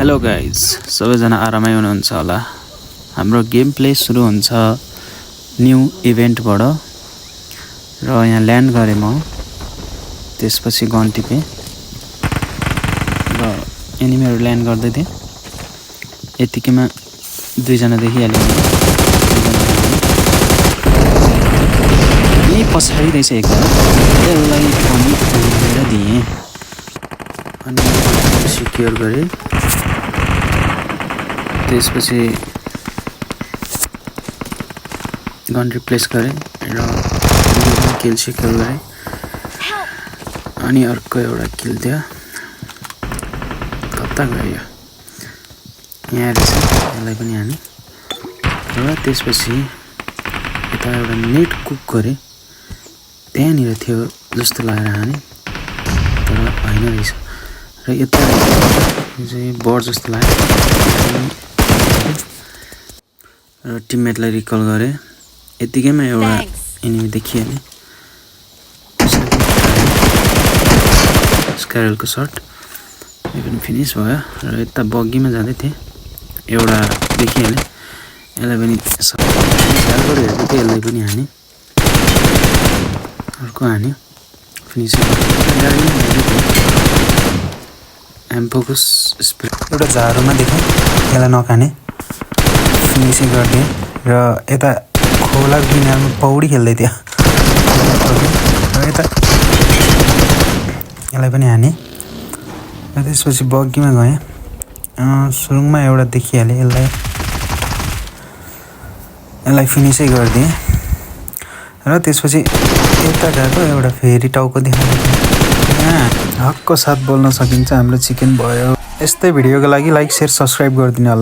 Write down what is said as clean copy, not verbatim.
Hello guys, सबैजना आरामै हुनुहुन्छ होला। हाम्रो गेम प्ले सुरु हुन्छ न्यू इभेन्टबाट र यहाँ ल्यान्ड गरेँ म। त्यसपछि गन टिपे र एनिमीहरु ल्यान्ड गर्दै थिए। यतिकैमा दुईजना देखिहाल्यो। यही पछाडि रहेछ एकजना, यसलाई पनि उडेर दिएँ अनि सिक्योर गरेँ। त्यसपछि गन रिप्लेस गरेँ र किल सिक्योर गरेँ अनि अर्को एउटा किल थियो। कता गयो? यहाँ रहेछ, यसलाई पनि हाने र त्यसपछि यता एउटा नेट कुक गरेँ। त्यहाँनिर थियो जस्तो लागेर हाने, तर होइन रहेछ। र यता चाहिँ बर्ड जस्तो लाग्यो र टिममेटलाई रिकल गरेँ। यतिकैमा एउटा एनिमी देखिहालेँ। स्क्यारलको सर्ट यो पनि फिनिस भयो र यता बग्गीमा जाँदै थिएँ, एउटा देखिहालेँ। यसलाई पनि हेरेको थिएँ, यसलाई पनि हाने, अर्को हान्यो, फिनिस एम्पोको स्प्रे एउटा झारोमा देखेँ, यसलाई नखाने फिनिसै गरिदिएँ। र यता खोला किनारमा पौडी खेल्दै थियो र यता यसलाई पनि हाने र त्यसपछि बग्गीमा गएँ। सुरुङमा एउटा देखिहालेँ, यसलाई फिनिसै गरिदिएँ र त्यसपछि यता गएको एउटा फेरि टाउको देखाएको हकको साथ बोल्न सकिन्छ। हाम्रो चिकन भयो। यस्तै भिडियोको लागि लाइक, शेयर, सब्स्क्राइब गरिदिनु होला।